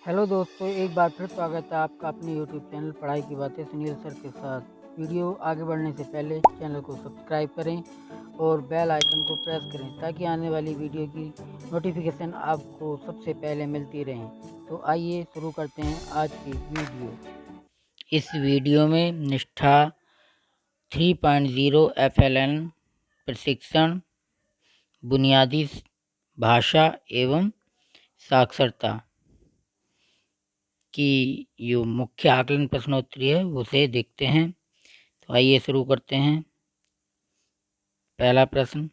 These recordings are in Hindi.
हेलो दोस्तों, एक बार फिर स्वागत है आपका अपने यूट्यूब चैनल पढ़ाई की बातें सुनील सर के साथ। वीडियो आगे बढ़ने से पहले चैनल को सब्सक्राइब करें और बेल आइकन को प्रेस करें ताकि आने वाली वीडियो की नोटिफिकेशन आपको सबसे पहले मिलती रहे। तो आइए शुरू करते हैं आज की वीडियो। इस वीडियो में निष्ठा 3.0 FLN प्रशिक्षण, बुनियादी भाषा एवं साक्षरता की जो मुख्य आकलन प्रश्नोत्तरी है उसे देखते हैं। तो आइए शुरू करते हैं। पहला प्रश्न,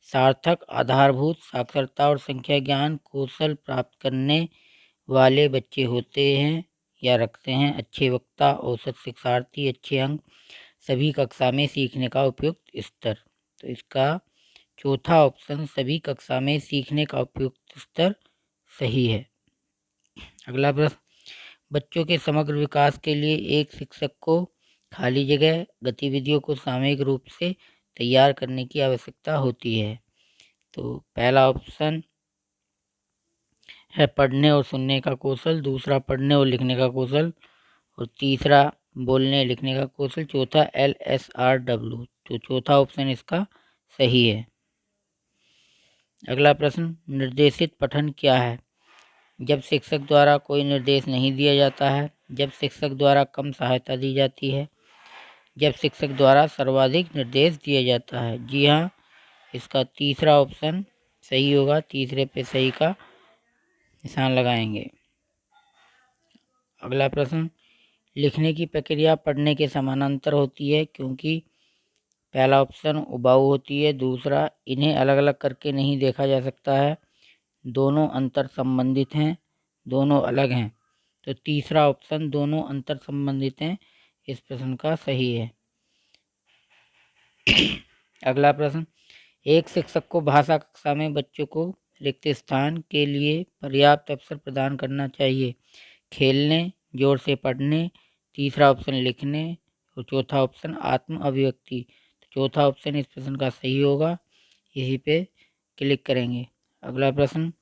सार्थक आधारभूत साक्षरता और संख्या ज्ञान कौशल प्राप्त करने वाले बच्चे होते हैं या रखते हैं। अच्छे वक्ता, औसत शिक्षार्थी, अच्छे अंक, सभी कक्षा में सीखने का उपयुक्त स्तर। तो इसका चौथा ऑप्शन सभी कक्षा में सीखने का उपयुक्त स्तर सही है। अगला प्रश्न, बच्चों के समग्र विकास के लिए एक शिक्षक को खाली जगह गतिविधियों को सामूहिक रूप से तैयार करने की आवश्यकता होती है। तो पहला ऑप्शन है पढ़ने और सुनने का कौशल, दूसरा पढ़ने और लिखने का कौशल और तीसरा बोलने लिखने का कौशल, चौथा LSRW। तो चौथा ऑप्शन इसका सही है। अगला प्रश्न, निर्देशित पठन क्या है? जब शिक्षक द्वारा कोई निर्देश नहीं दिया जाता है, जब शिक्षक द्वारा कम सहायता दी जाती है, जब शिक्षक द्वारा सर्वाधिक निर्देश दिया जाता है। जी हाँ, इसका तीसरा ऑप्शन सही होगा। तीसरे पे सही का निशान लगाएंगे। अगला प्रश्न, लिखने की प्रक्रिया पढ़ने के समानांतर होती है क्योंकि पहला ऑप्शन उबाऊ होती है, दूसरा इन्हें अलग अलग करके नहीं देखा जा सकता है, दोनों अंतर संबंधित हैं, दोनों अलग हैं। तो तीसरा ऑप्शन दोनों अंतर संबंधित हैं इस प्रश्न का सही है। अगला प्रश्न, एक शिक्षक को भाषा कक्षा में बच्चों को रिक्त स्थान के लिए पर्याप्त अवसर प्रदान करना चाहिए। खेलने, जोर से पढ़ने, तीसरा ऑप्शन लिखने और चौथा ऑप्शन आत्म अभिव्यक्ति। तो चौथा ऑप्शन इस प्रश्न का सही होगा, इसी पे क्लिक करेंगे। अगला प्रश्न,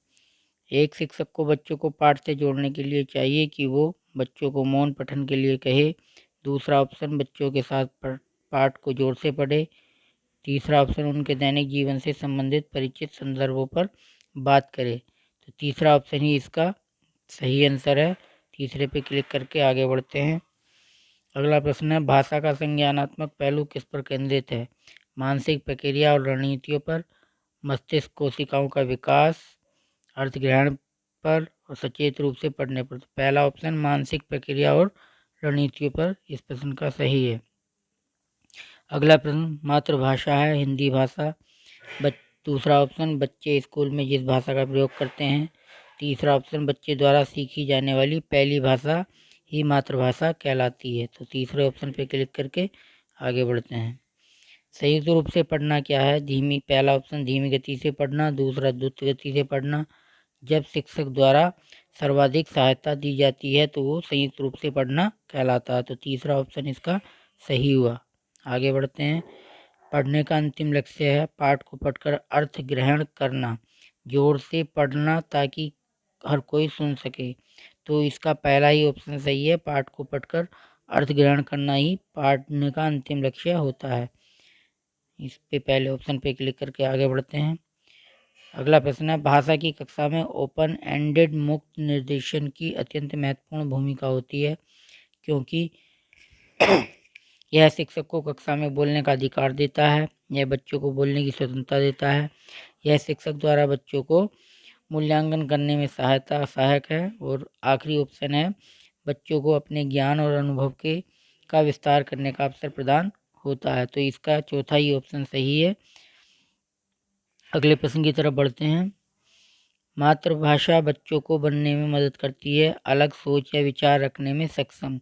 एक शिक्षक को बच्चों को पाठ से जोड़ने के लिए चाहिए कि वो बच्चों को मौन पठन के लिए कहे। दूसरा ऑप्शन बच्चों के साथ पाठ को जोर से पढ़े। तीसरा ऑप्शन उनके दैनिक जीवन से संबंधित परिचित संदर्भों पर बात करे। तो तीसरा ऑप्शन ही इसका सही आंसर है। तीसरे पे क्लिक करके आगे बढ़ते हैं। अगला प्रश्न है, भाषा का संज्ञानात्मक पहलू किस पर केंद्रित है? मानसिक प्रक्रिया और रणनीतियों पर, मस्तिष्क कोशिकाओं का विकास, अर्थ ग्रहण पर और सचेत रूप से पढ़ने पर। तो पहला ऑप्शन मानसिक प्रक्रिया और रणनीतियों पर इस प्रश्न का सही है। अगला प्रश्न, मातृभाषा है हिंदी भाषा। दूसरा ऑप्शन बच्चे स्कूल में जिस भाषा का प्रयोग करते हैं। तीसरा ऑप्शन बच्चे द्वारा सीखी जाने वाली पहली भाषा ही मातृभाषा कहलाती है। तो तीसरे ऑप्शन पर क्लिक करके आगे बढ़ते हैं। संयुक्त रूप से पढ़ना क्या है? पहला ऑप्शन धीमी गति से पढ़ना, दूसरा द्रुत गति से पढ़ना। जब शिक्षक द्वारा सर्वाधिक सहायता दी जाती है तो वो संयुक्त रूप से पढ़ना कहलाता है। तो तीसरा ऑप्शन इसका सही हुआ। आगे बढ़ते हैं। पढ़ने का अंतिम लक्ष्य है पाठ को पढ़कर अर्थ ग्रहण करना, जोर से पढ़ना ताकि हर कोई सुन सके। तो इसका पहला ही ऑप्शन सही है, पाठ को पढ़कर अर्थ ग्रहण करना ही पढ़ने का अंतिम लक्ष्य होता है। इस पे पहले ऑप्शन पे क्लिक करके आगे बढ़ते हैं। अगला प्रश्न है, भाषा की कक्षा में ओपन एंडेड मुक्त निर्देशन की अत्यंत महत्वपूर्ण भूमिका होती है क्योंकि यह शिक्षक को कक्षा में बोलने का अधिकार देता है, यह बच्चों को बोलने की स्वतंत्रता देता है, यह शिक्षक द्वारा बच्चों को मूल्यांकन करने में सहायक है और आखिरी ऑप्शन है बच्चों को अपने ज्ञान और अनुभव का विस्तार करने का अवसर प्रदान होता है। तो इसका चौथा ही ऑप्शन सही है। अगले प्रश्न की तरफ बढ़ते हैं। मातृभाषा बच्चों को बनने में मदद करती है, अलग सोच या विचार रखने में सक्षम।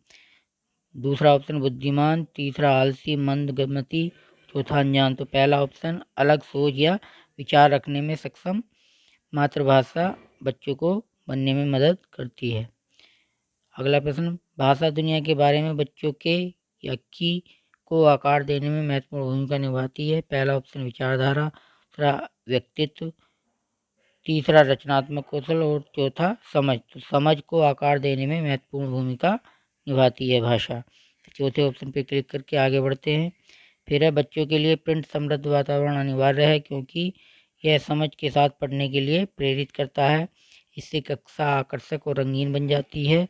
दूसरा ऑप्शन बुद्धिमान, तीसरा आलसी मंदगमती, चौथा अनजान। तो पहला ऑप्शन अलग सोच या विचार रखने में सक्षम मातृभाषा बच्चों को बनने में मदद करती है। अगला प्रश्न, भाषा दुनिया के बारे में बच्चों के या की को आकार देने में महत्वपूर्ण भूमिका निभाती है। पहला ऑप्शन विचारधारा, दूसरा व्यक्तित्व, तीसरा रचनात्मक कौशल और चौथा समझ। तो समझ को आकार देने में महत्वपूर्ण भूमिका निभाती है भाषा। चौथे ऑप्शन पे क्लिक करके आगे बढ़ते हैं। फिर है बच्चों के लिए प्रिंट समृद्ध वातावरण अनिवार्य है क्योंकि यह समझ के साथ पढ़ने के लिए प्रेरित करता है। इससे कक्षा आकर्षक और रंगीन बन जाती है।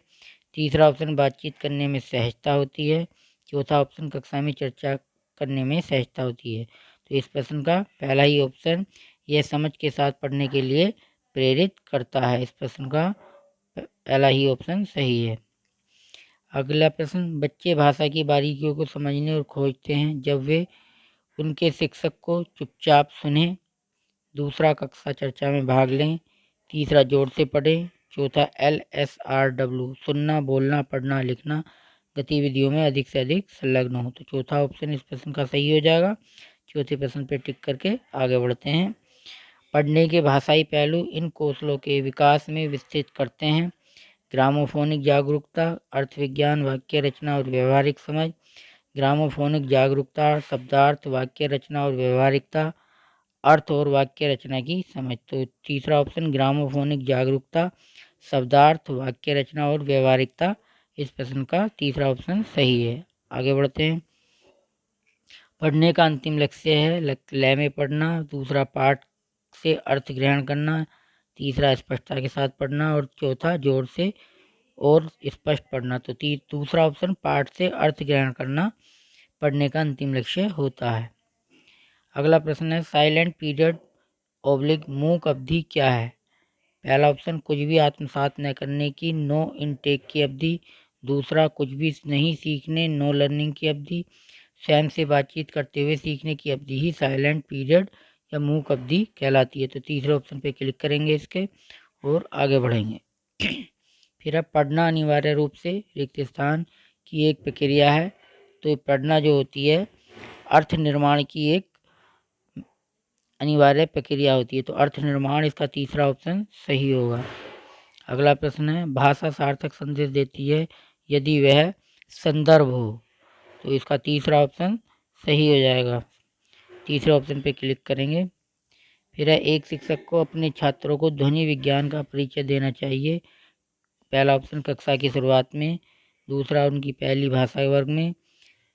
तीसरा ऑप्शन बातचीत करने में सहजता होती है। चौथा ऑप्शन कक्षा में चर्चा करने में सहजता होती है। तो इस प्रश्न का पहला ही ऑप्शन यह समझ के साथ पढ़ने के लिए प्रेरित करता है। इस प्रश्न का पहला ही ऑप्शन सही है। अगला प्रश्न, बच्चे भाषा की बारीकियों को समझने और खोजते हैं जब वे उनके शिक्षक को चुपचाप सुने। दूसरा, कक्षा चर्चा में भाग लें। तीसरा, जोर से पढ़ें। चौथा, LSRW सुनना, बोलना, पढ़ना, लिखना गतिविधियों में अधिक से अधिक संलग्न हो। तो चौथा ऑप्शन इस प्रश्न का सही हो जाएगा। चौथे प्रश्न पर टिक करके आगे बढ़ते हैं। पढ़ने के भाषाई पहलू इन कौशलों के विकास में विस्तृत करते हैं। ग्रामोफोनिक जागरूकता, अर्थ विज्ञान, वाक्य रचना और व्यवहारिक समझ। ग्रामोफोनिक जागरूकता, शब्दार्थ, वाक्य रचना और व्यवहारिकता, अर्थ और वाक्य रचना की समझ। तो तीसरा ऑप्शन ग्रामोफोनिक जागरूकता, शब्दार्थ, वाक्य रचना और व्यवहारिकता, इस प्रश्न का तीसरा ऑप्शन सही है। आगे बढ़ते हैं। पढ़ने का अंतिम लक्ष्य है लय में पढ़ना। दूसरा, पाठ से अर्थ ग्रहण करना। तीसरा, स्पष्टता के साथ पढ़ना। और चौथा, जोर से और स्पष्ट पढ़ना। तो दूसरा ऑप्शन पाठ से अर्थ ग्रहण करना पढ़ने का अंतिम लक्ष्य होता है। अगला प्रश्न है, साइलेंट पीरियड ओब्लिक मूक अवधि क्या है? पहला ऑप्शन कुछ भी आत्मसात न करने की, नो इनटेक की अवधि। दूसरा, कुछ भी नहीं सीखने, नो लर्निंग की अवधि। स्वयं से बातचीत करते हुए सीखने की अवधि ही साइलेंट पीरियड या मूक अवधि कहलाती है। तो तीसरे ऑप्शन पे क्लिक करेंगे इसके और आगे बढ़ेंगे। फिर अब पढ़ना अनिवार्य रूप से रिक्त स्थान की एक प्रक्रिया है। तो पढ़ना जो होती है अर्थ निर्माण की एक अनिवार्य प्रक्रिया होती है। तो अर्थ निर्माण इसका तीसरा ऑप्शन सही होगा। अगला प्रश्न है, भाषा सार्थक संदेश देती है यदि वह संदर्भ हो। तो इसका तीसरा ऑप्शन सही हो जाएगा। तीसरे ऑप्शन पे क्लिक करेंगे। फिर है, एक शिक्षक को अपने छात्रों को ध्वनि विज्ञान का परिचय देना चाहिए। पहला ऑप्शन कक्षा की शुरुआत में। दूसरा, उनकी पहली भाषा वर्ग में।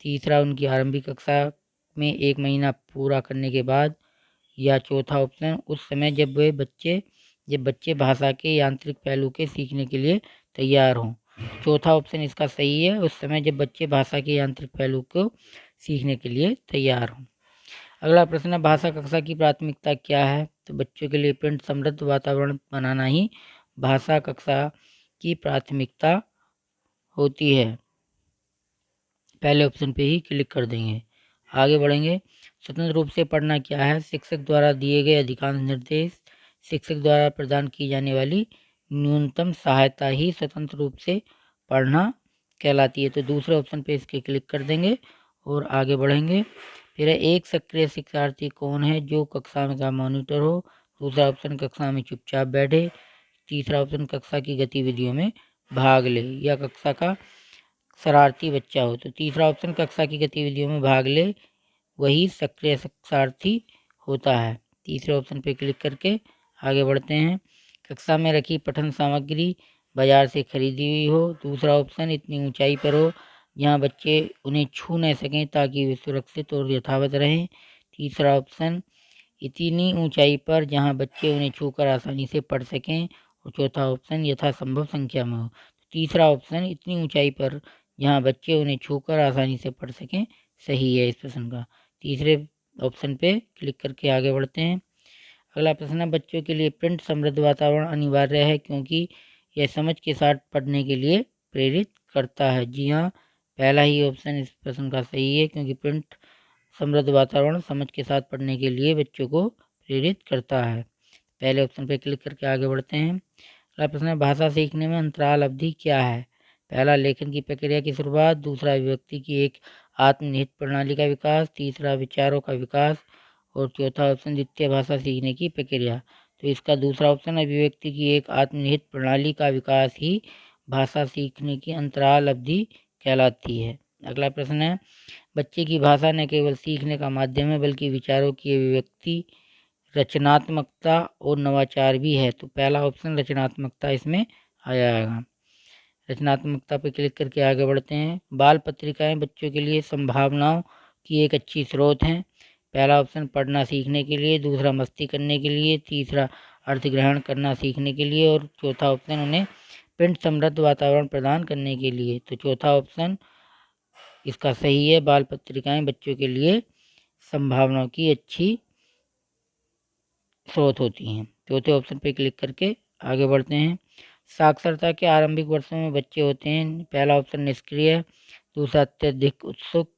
तीसरा, उनकी आरंभिक कक्षा में 1 महीना पूरा करने के बाद। या चौथा ऑप्शन उस समय जब बच्चे भाषा के यांत्रिक पहलू के सीखने के लिए तैयार हों। चौथा ऑप्शन इसका सही है, उस समय जब बच्चे भाषा के यांत्रिक पहलू को सीखने के लिए तैयार हों। अगला प्रश्न है, भाषा कक्षा की प्राथमिकता क्या है? तो बच्चों के लिए प्रिंट समृद्ध वातावरण बनाना ही भाषा कक्षा की प्राथमिकता होती है। पहले ऑप्शन पे ही क्लिक कर देंगे। आगे बढ़ेंगे। स्वतंत्र रूप से पढ़ना क्या है? शिक्षक द्वारा दिए गए अधिकांश निर्देश, शिक्षक द्वारा प्रदान की जाने वाली न्यूनतम सहायता ही स्वतंत्र रूप से पढ़ना कहलाती है। तो दूसरे ऑप्शन पे इसके क्लिक कर देंगे और आगे बढ़ेंगे। फिर एक सक्रिय शिक्षार्थी कौन है जो कक्षा में का मॉनिटर हो। दूसरा ऑप्शन कक्षा में चुपचाप बैठे। तीसरा ऑप्शन कक्षा की गतिविधियों में भाग ले या कक्षा का शरारती बच्चा हो। तो तीसरा ऑप्शन कक्षा की गतिविधियों में भाग ले वही सक्रिय शिक्षार्थी होता है। तीसरे ऑप्शन पर क्लिक करके आगे बढ़ते हैं। कक्षा में रखी पठन सामग्री बाजार से खरीदी हुई हो। दूसरा ऑप्शन इतनी ऊंचाई पर हो जहां बच्चे उन्हें छू न सकें ताकि वे सुरक्षित और यथावत रहें। तीसरा ऑप्शन इतनी ऊंचाई पर जहां बच्चे उन्हें छूकर आसानी से पढ़ सकें। और चौथा ऑप्शन यथासंभव संख्या में हो। तीसरा ऑप्शन इतनी ऊंचाई पर जहां बच्चे उन्हें छूकर आसानी से पढ़ सकें सही है इस प्रश्न का। तीसरे ऑप्शन पे क्लिक करके आगे बढ़ते हैं। अगला प्रश्न है, बच्चों के लिए प्रिंट समृद्ध वातावरण अनिवार्य है क्योंकि यह समझ के साथ पढ़ने के लिए प्रेरित करता है। जी हाँ, पहला ही ऑप्शन इस प्रश्न का सही है क्योंकि प्रिंट समृद्ध वातावरण समझ के साथ पढ़ने के लिए बच्चों को प्रेरित करता है। पहले ऑप्शन पर क्लिक करके आगे बढ़ते हैं। अगला प्रश्न है, भाषा सीखने में अंतराल अवधि क्या है? पहला, लेखन की प्रक्रिया की शुरुआत। दूसरा, अभिव्यक्ति की एक आत्मनिहित प्रणाली का विकास। तीसरा, विचारों का विकास। और चौथा ऑप्शन द्वितीय भाषा सीखने की प्रक्रिया। तो इसका दूसरा ऑप्शन अभिव्यक्ति की एक आत्मनिहित प्रणाली का विकास ही भाषा सीखने की अंतराल अवधि कहलाती है। अगला प्रश्न है, बच्चे की भाषा न केवल सीखने का माध्यम है बल्कि विचारों की अभिव्यक्ति, रचनात्मकता और नवाचार भी है। तो पहला ऑप्शन रचनात्मकता इसमें आ जाएगा। रचनात्मकता पर क्लिक करके आगे बढ़ते हैं। बाल पत्रिकाएं बच्चों के लिए संभावनाओं की एक अच्छी स्रोत हैं। पहला ऑप्शन पढ़ना सीखने के लिए, दूसरा मस्ती करने के लिए, तीसरा अर्थ ग्रहण करना सीखने के लिए और चौथा ऑप्शन उन्हें प्रिंट समृद्ध वातावरण प्रदान करने के लिए। तो चौथा ऑप्शन इसका सही है। बाल पत्रिकाएं बच्चों के लिए संभावनाओं की अच्छी स्रोत होती हैं। चौथे ऑप्शन पर क्लिक करके आगे बढ़ते हैं। साक्षरता के आरंभिक वर्षों में बच्चे होते हैं। पहला ऑप्शन निष्क्रिय, दूसरा अत्यधिक उत्सुक,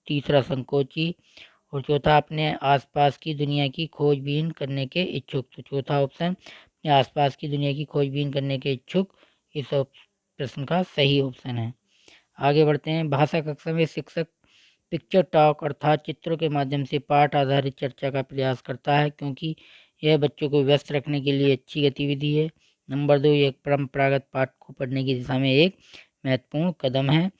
तीसरा संकोची और चौथा अपने आसपास की दुनिया की खोजबीन करने के इच्छुक। तो चौथा ऑप्शन अपने आसपास की दुनिया की खोजबीन करने के इच्छुक इस प्रश्न का सही ऑप्शन है। आगे बढ़ते हैं। भाषा कक्षा में शिक्षक पिक्चर टॉक अर्थात चित्रों के माध्यम से पाठ आधारित चर्चा का प्रयास करता है, क्योंकि यह बच्चों को व्यस्त रखने के लिए अच्छी गतिविधि है। नंबर 2, यह परंपरागत पाठ को पढ़ने की दिशा में एक महत्वपूर्ण कदम है।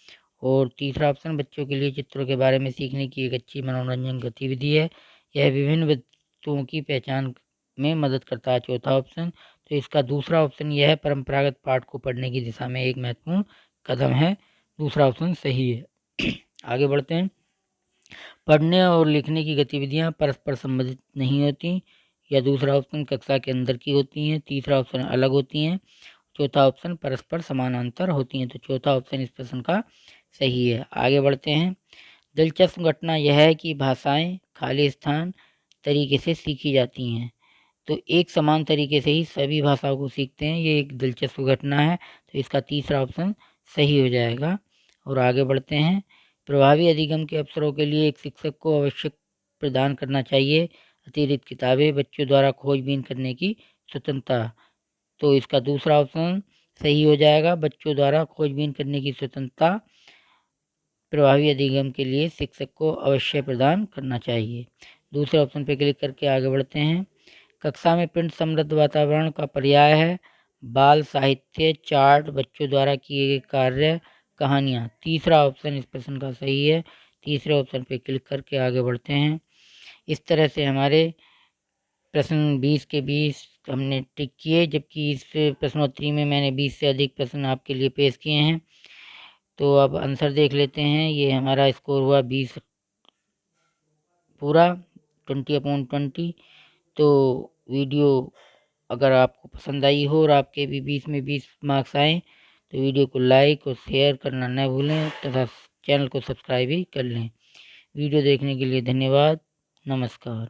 और तीसरा ऑप्शन बच्चों के लिए चित्रों के बारे में सीखने की एक अच्छी मनोरंजन गतिविधि है। यह विभिन्न वस्तुओं की पहचान में मदद करता है। चौथा ऑप्शन, तो इसका दूसरा ऑप्शन यह है परंपरागत पाठ को पढ़ने की दिशा में एक महत्वपूर्ण कदम है। दूसरा ऑप्शन सही है। आगे बढ़ते हैं। पढ़ने और लिखने की गतिविधियां परस्पर संबंधित नहीं होती। या दूसरा ऑप्शन कक्षा के अंदर की होती हैं। तीसरा ऑप्शन अलग होती हैं। चौथा ऑप्शन परस्पर समानांतर होती हैं। तो चौथा ऑप्शन इस प्रश्न का सही है। आगे बढ़ते हैं। दिलचस्प घटना यह है कि भाषाएं खाली स्थान तरीके से सीखी जाती हैं। तो एक समान तरीके से ही सभी भाषाओं को सीखते हैं, ये एक दिलचस्प घटना है। तो इसका तीसरा ऑप्शन सही हो जाएगा। और आगे बढ़ते हैं। प्रभावी अधिगम के अवसरों के लिए एक शिक्षक को आवश्यक प्रदान करना चाहिए अतिरिक्त किताबें, बच्चों द्वारा खोजबीन करने की स्वतंत्रता। तो इसका दूसरा ऑप्शन सही हो जाएगा। बच्चों द्वारा खोजबीन करने की स्वतंत्रता प्रभावी अधिगम के लिए शिक्षक को अवश्य प्रदान करना चाहिए। दूसरे ऑप्शन पर क्लिक करके आगे बढ़ते हैं। कक्षा में प्रिंट समृद्ध वातावरण का पर्याय है बाल साहित्य, चार्ट, बच्चों द्वारा किए गए कार्य, कहानियाँ। तीसरा ऑप्शन इस प्रश्न का सही है। तीसरे ऑप्शन पर क्लिक करके आगे बढ़ते हैं। इस तरह से हमारे प्रश्न 20 के 20 हमने टिक किए, जबकि इस प्रश्नोत्तरी में मैंने 20 से अधिक प्रश्न आपके लिए पेश किए हैं। तो अब आंसर देख लेते हैं। ये हमारा स्कोर हुआ 20 पूरा 20/20। तो वीडियो अगर आपको पसंद आई हो और आपके भी 20 में 20 मार्क्स आए तो वीडियो को लाइक और शेयर करना न भूलें तथा चैनल को सब्सक्राइब भी कर लें। वीडियो देखने के लिए धन्यवाद। नमस्कार।